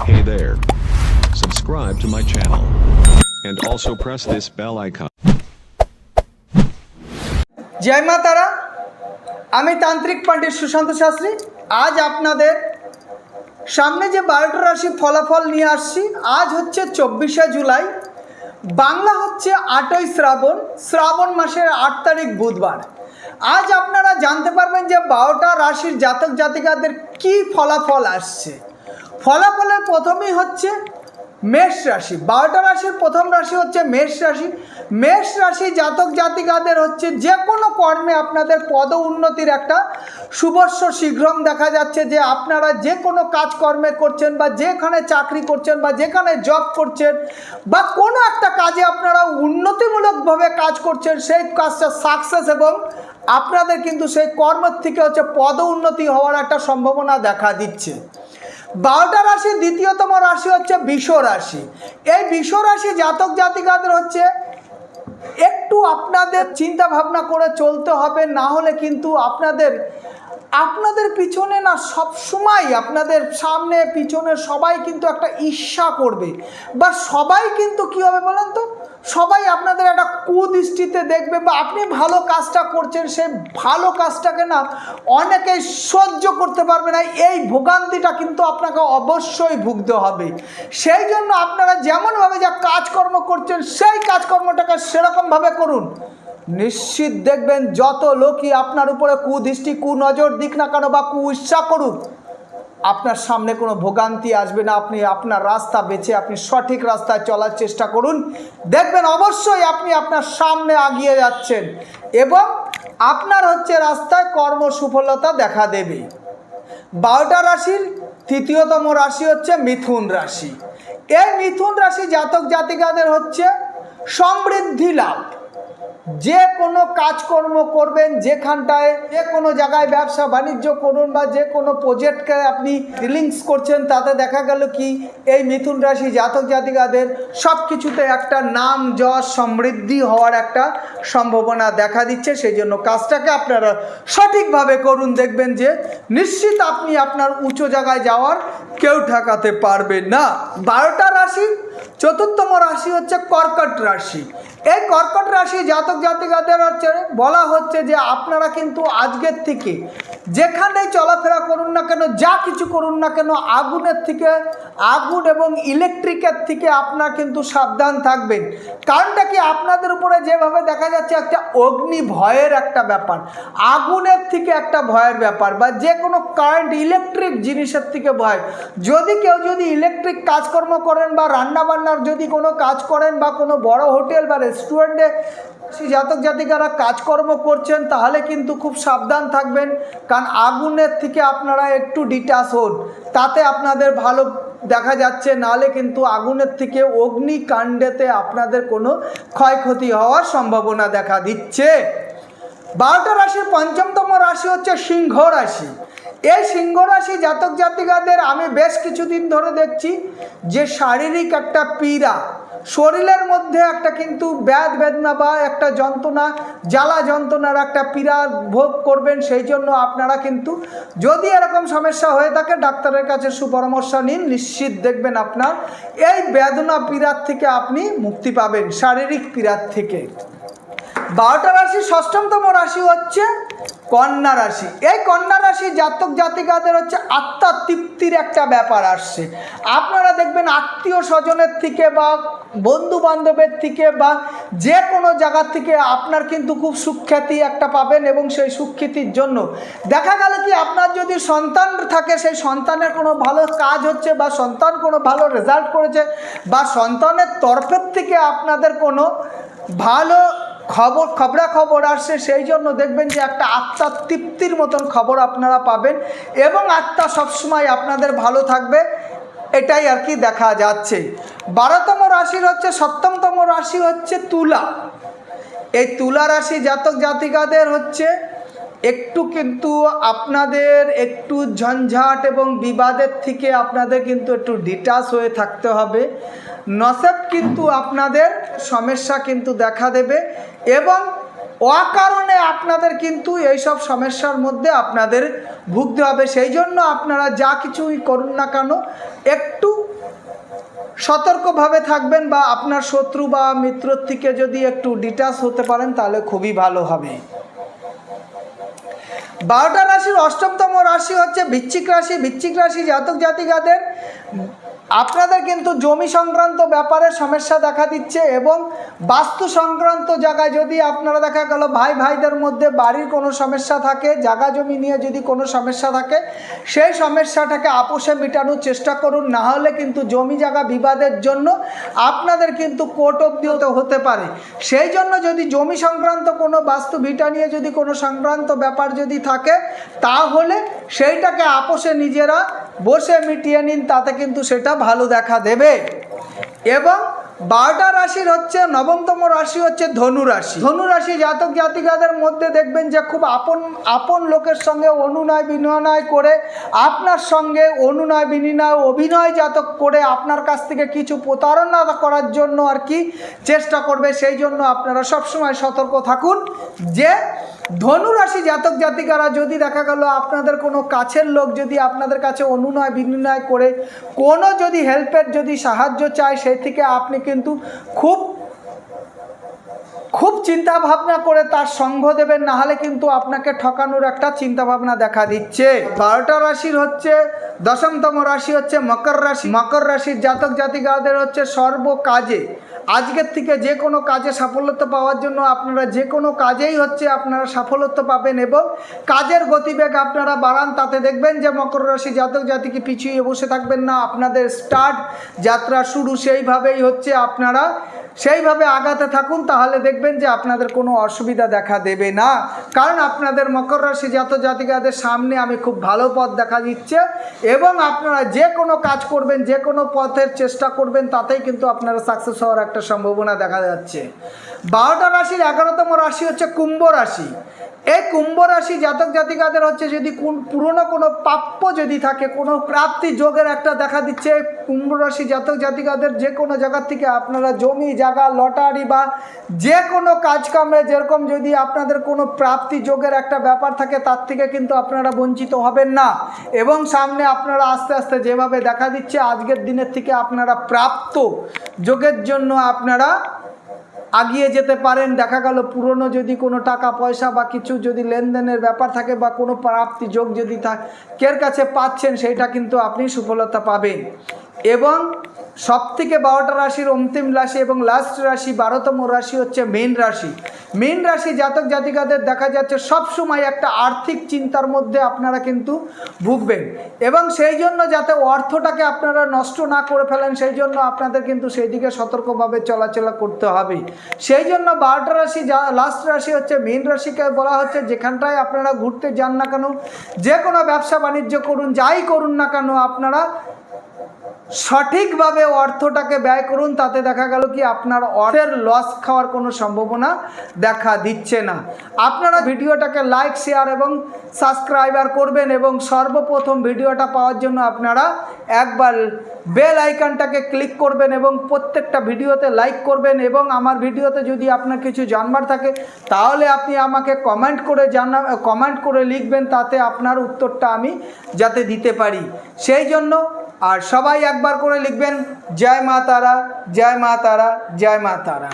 Hey there. Subscribe to my channel. And also press this bell icon. जय मा तारा আমি তান্ত্রিক পণ্ডিত সুশান্ত শাস্ত্রী আজ আপনাদের সামনে যে 12টা রাশি ফলাফল নিয়ে আসছি। আজ হচ্ছে 24শে জুলাই, বাংলা হচ্ছে 8ই শ্রাবণ মাসের 8 তারিখ বুধবার। আজ আপনারা জানতে পারবেন যে 12টা রাশির জাতক জাতিকাদের কি ফলাফল আসছে। ফলাফলের প্রথমেই হচ্ছে মেষ রাশি। 12টা রাশির প্রথম রাশি হচ্ছে মেষ রাশি। মেষ রাশি জাতক জাতিকাদের হচ্ছে যে কোনো কর্মে আপনাদের পদ উন্নতির একটা শুভস্য শীঘ্রম দেখা যাচ্ছে। যে আপনারা যে কোনো কাজকর্মে করছেন বা যেখানে চাকরি করছেন বা যেখানে জব করছেন বা কোনো একটা কাজে আপনারা উন্নতিমূলকভাবে কাজ করছেন, সেই কাজটা সাকসেস এবং আপনাদের কিন্তু সেই কর্মের থেকে হচ্ছে পদ উন্নতি হওয়ার একটা সম্ভাবনা দেখা দিচ্ছে। 12টা রাশি দ্বিতীয়তম রাশি হচ্ছে বৃষ রাশি। এই বৃষ রাশি জাতক জাতিকাদের হচ্ছে একটু আপনাদের চিন্তা ভাবনা করে চলতে হবে, না হলে কিন্তু আপনাদের পিছনে না সবসময় আপনাদের সামনে পিছনে সবাই কিন্তু একটা ঈর্ষা করবে বা সবাই কিন্তু কী হবে বলেন তো, সবাই আপনাদের একটা কুদৃষ্টিতে দেখবে বা আপনি ভালো কাজটা করছেন সেই ভালো কাজটাকে না অনেকেই সহ্য করতে পারবে না। এই ভোগান্তিটা কিন্তু আপনাকে অবশ্যই ভুগতে হবে। সেই জন্য আপনারা যেমনভাবে যা কাজকর্ম করছেন সেই কাজকর্মটাকে সেরকমভাবে করুন। নিশ্চিত দেখবেন যত লোকই আপনার উপরে কুদৃষ্টি কুনজর দিক না কেন বা কুইচ্ছা করুক, আপনার সামনে কোনো ভোগান্তি আসবে না। আপনি আপনার রাস্তা বেছে আপনি সঠিক রাস্তায় চলার চেষ্টা করুন, দেখবেন অবশ্যই আপনি আপনার সামনে এগিয়ে যাচ্ছেন এবং আপনার হচ্ছে রাস্তায় কর্মসফলতা দেখা দেবে। 12টা রাশির তৃতীয়তম রাশি হচ্ছে মিথুন রাশি। এই মিথুন রাশি জাতক জাতিকাদের হচ্ছে সমৃদ্ধি লাভ। যে কোনো কাজকর্ম করবেন, যেখানটায় যে কোনো জায়গায় ব্যবসা বাণিজ্য করুন বা যে কোনো প্রজেক্টকে আপনি ডিলিংস করছেন, তাতে দেখা গেল কি এই মিথুন রাশি জাতক জাতিকাদের সব কিছুতে একটা নাম যশ সমৃদ্ধি হওয়ার একটা সম্ভাবনা দেখা দিচ্ছে। সেই জন্য কাজটাকে আপনারা সঠিকভাবে করুন, দেখবেন যে নিশ্চিত আপনি আপনার উঁচু জায়গায় যাওয়ার কেউ ঠেকাতে পারবে না। 12টা রাশির চতুর্থতম রাশি হচ্ছে কর্কট রাশি। এই কর্কট রাশি জাতক জাতিকাদের হচ্ছে বলা হচ্ছে যে আপনারা কিন্তু আজকের থেকে যেখানেই চলাফেরা করুন না কেন, যা কিছু করুন না কেন, আগুন এবং ইলেকট্রিকের থেকে আপনার কিন্তু সাবধান থাকবেন। কারণটা কি, আপনাদের উপরে যেভাবে দেখা যাচ্ছে একটা অগ্নি ভয়ের একটা ব্যাপার, আগুনের থেকে একটা ভয়ের ব্যাপার বা যে কোনো কারেন্ট ইলেকট্রিক জিনিসের থেকে ভয়। যদি ইলেকট্রিক কাজকর্ম করেন বা রান্নাবান্নার যদি কোনো কাজ করেন বা কোনো বড় হোটেল বা রেস্টুরেন্টে জাতক জাতিকারা কাজকর্ম করছেন, তাহলে কিন্তু খুব সাবধান থাকবেন। কারণ আগুনের থেকে আপনারা একটু ডিটাচ হন, তাতে আপনাদের ভালো দেখা যাচ্ছে। নাহলে কিন্তু আগুনের থেকে অগ্নিকাণ্ডেতে আপনাদের কোনো ক্ষয়ক্ষতি হওয়ার সম্ভাবনা দেখা দিচ্ছে। 12টা রাশির পঞ্চমতম রাশি হচ্ছে সিংহ রাশি। এই সিংহ রাশি জাতক জাতিকাদের আমি বেশ কিছুদিন ধরে দেখছি যে শারীরিক একটা পীড়া, শরীরের মধ্যে একটা কিন্তু ব্যাধ বেদনা বা একটা যন্ত্রণা, জ্বালা যন্ত্রণার একটা পীড়া ভোগ করবেন। সেই জন্য আপনারা কিন্তু যদি এরকম সমস্যা হয়ে থাকে ডাক্তারের কাছে সুপরামর্শ নিন, নিশ্চিত দেখবেন আপনার এই বেদনা পীড়ার থেকে আপনি মুক্তি পাবেন, শারীরিক পীড়ার থেকে। 12টা রাশি ষষ্ঠতম রাশি হচ্ছে কন্যা রাশি। এই কন্যা রাশি জাতক জাতিকাদের হচ্ছে আত্মতৃপ্তির একটা ব্যাপার আসছে। আপনারা দেখবেন আত্মীয় স্বজনের থেকে বা বন্ধু বান্ধবের থেকে বা যে কোনো জায়গার থেকে আপনার কিন্তু খুব সুখ্যাতি একটা পাবেন এবং সেই সুখ্যাতির জন্য দেখা গেল কি আপনার যদি সন্তান থাকে, সেই সন্তানের কোনো ভালো কাজ হচ্ছে বা সন্তান কোনো ভালো রেজাল্ট করেছে বা সন্তানের তরফের থেকে আপনাদের কোনো ভালো খবরাখবর আসছে। সেই জন্য দেখবেন যে একটা আত্মার তৃপ্তির মতন খবর আপনারা পাবেন এবং আত্মা সবসময় আপনাদের ভালো থাকবে, এটাই আর কি দেখা যাচ্ছে। 12তম রাশির হচ্ছে সপ্তমতম রাশি হচ্ছে তুলা। এই তুলা রাশি জাতক জাতিকাদের হচ্ছে একটু কিন্তু আপনাদের একটু ঝঞ্ঝাট এবং বিবাদের থেকে আপনাদের কিন্তু একটু ডিটাচ হয়ে থাকতে হবে, নচেত কিন্তু আপনাদের সমস্যা কিন্তু দেখা দেবে এবং অকারণে আপনাদের কিন্তু এই সব সমস্যার মধ্যে আপনাদের ভুগতে হবে। সেই জন্য আপনারা যা কিছুই করুন না কেন একটু সতর্কভাবে থাকবেন বা আপনার শত্রু বা মিত্রর থেকে যদি একটু ডিটাচ হতে পারেন তাহলে খুবই ভালো হবে। 12টা রাশির অষ্টমতম রাশি হচ্ছে বৃশ্চিক রাশি। বৃশ্চিক রাশি জাতক জাতিকাদের আপনাদের কিন্তু জমি সংক্রান্ত ব্যাপারে সমস্যা দেখা দিচ্ছে এবং বাস্তু সংক্রান্ত জায়গায় যদি আপনারা দেখা গেল ভাই ভাইদের মধ্যে বাড়ির কোনো সমস্যা থাকে, জায়গা জমি নিয়ে যদি কোনো সমস্যা থাকে, সেই সমস্যাটাকে আপোষে মেটানোর চেষ্টা করুন। না হলে কিন্তু জমি জায়গা বিবাদের জন্য আপনাদের কিন্তু কোর্ট অবধি হতে পারে। সেই জন্য যদি জমি সংক্রান্ত কোনো বাস্তু ভিটা নিয়ে যদি কোনো সংক্রান্ত ব্যাপার যদি থাকে তাহলে সেইটাকে আপোষে নিজেরা বসে মিটিয়ে নিন, তাতে কিন্তু সেটা ভালো দেখা দেবে। এবং 12টা রাশির হচ্ছে নবমতম রাশি হচ্ছে ধনু রাশি। ধনু রাশি জাতক জাতিকাদের মধ্যে দেখবেন যে খুব আপন লোকের সঙ্গে অনুনয় বিনয় করে আপনার সঙ্গে অনুনয় বিনিময় অভিনয় জাতক করে আপনার কাছ থেকে কিছু প্রতারণা করার জন্য আর কি চেষ্টা করবে। সেই জন্য আপনারা সবসময় সতর্ক থাকুন যে ধনু রাশি জাতক জাতিকারা যদি দেখা গেল আপনাদের কোনো কাছের লোক যদি আপনাদের কাছে অনুনয় বিনিময় করে কোনো যদি হেল্পের যদি সাহায্য চায়, সেই থেকে আপনি কিন্তু খুব চিন্তা ভাবনা করে তার সঙ্গ দেবেন, না হলে কিন্তু আপনাকে ঠকানোর একটা চিন্তা ভাবনা দেখা দিচ্ছে। 12টা রাশির হচ্ছে দশমতম রাশি হচ্ছে মকর রাশি। মকর রাশির জাতক জাতিকাদের হচ্ছে সর্বকাজে আজকের থেকে যে কোনো কাজে সাফল্যতা পাওয়ার জন্য আপনারা যে কোনো কাজেই হচ্ছে আপনারা সাফল্যতা পাবেন এবং কাজের গতিবেগ আপনারা বাড়ান। তাতে দেখবেন যে মকর রাশি জাতক জাতিকে পিছিয়ে বসে থাকবেন না, আপনাদের স্টার্ট যাত্রা শুরু সেইভাবেই হচ্ছে আপনারা সেইভাবে আগাতে থাকুন, তাহলে দেখবেন যে আপনাদের কোনো অসুবিধা দেখা দেবে না। কারণ আপনাদের মকর রাশি জাতক জাতিকাদের সামনে আমি খুব ভালো পথ দেখা দিচ্ছে এবং আপনারা যে কোনো কাজ করবেন, যে কোনো পথের চেষ্টা করবেন, তাতেই কিন্তু আপনারা সাকসেস হওয়ার একটা সম্ভাবনা দেখা যাচ্ছে। 12টা রাশির 11তম রাশি হচ্ছে কুম্ভ রাশি। এই কুম্ভ রাশি জাতক জাতিকাদের হচ্ছে যদি পুরনো কোনো প্রাপ্য যদি থাকে, কোনো প্রাপ্তি যোগের একটা দেখা দিচ্ছে। কুম্ভ রাশি জাতক জাতিকাদের যে কোনো জায়গার থেকে আপনারা জমি জায়গা লটারি বা যে কোনো কাজকামে যেরকম যদি আপনাদের কোনো প্রাপ্তি যোগের একটা ব্যাপার থাকে তার থেকে কিন্তু আপনারা বঞ্চিত হবেন না এবং সামনে আপনারা আস্তে আস্তে যেভাবে দেখা দিচ্ছে আজকের দিনের থেকে আপনারা প্রাপ্ত যোগের জন্য আপনারা আগিয়ে যেতে পারেন। দেখা গেল পুরনো যদি কোনো টাকা পয়সা বা কিছু যদি লেনদেনের ব্যাপার থাকে বা কোনো প্রাপ্তি যোগ যদি কের কাছে পাচ্ছেন, সেইটা কিন্তু আপনি সফলতা পাবেন। এবং সবথেকে 12টা রাশির অন্তিম রাশি এবং লাস্ট রাশি 12তম রাশি হচ্ছে মীন রাশি। মীন রাশি জাতক জাতিকাদের দেখা যাচ্ছে সবসময় একটা আর্থিক চিন্তার মধ্যে আপনারা কিন্তু ভুগবেন এবং সেই জন্য যাতে অর্থটাকে আপনারা নষ্ট না করে ফেলেন, সেই জন্য আপনাদের কিন্তু সেই দিকে সতর্কভাবে চলাচলা করতে হবে। সেই জন্য 12টা রাশি লাস্ট রাশি হচ্ছে মীন রাশিকে বলা হচ্ছে যেখানটায় আপনারা ঘুরতে যান না কেন, যে কোনো ব্যবসা বাণিজ্য করুন, যাই করুন না কেন, আপনারা সঠিকভাবে অর্থটাকে ব্যয় করুন, তাতে দেখা গেল কি আপনার অর্থের লস খাওয়ার কোনো সম্ভাবনা দেখা দিচ্ছে না। আপনারা ভিডিওটাকে লাইক শেয়ার এবং সাবস্ক্রাইবার করবেন এবং সর্বপ্রথম ভিডিওটা পাওয়ার জন্য আপনারা একবার বেল আইকনটাকে ক্লিক করবেন এবং প্রত্যেকটা ভিডিওতে লাইক করবেন এবং আমার ভিডিওতে যদি আপনার কিছু জানবার থাকে তাহলে আপনি আমাকে কমেন্ট করে লিখবেন, তাতে আপনার উত্তরটা আমি যাতে দিতে পারি সেই জন্য। আর সবাই একবার করে লিখবেন জয় মা তারা, জয় মা তারা, জয় মা তারা।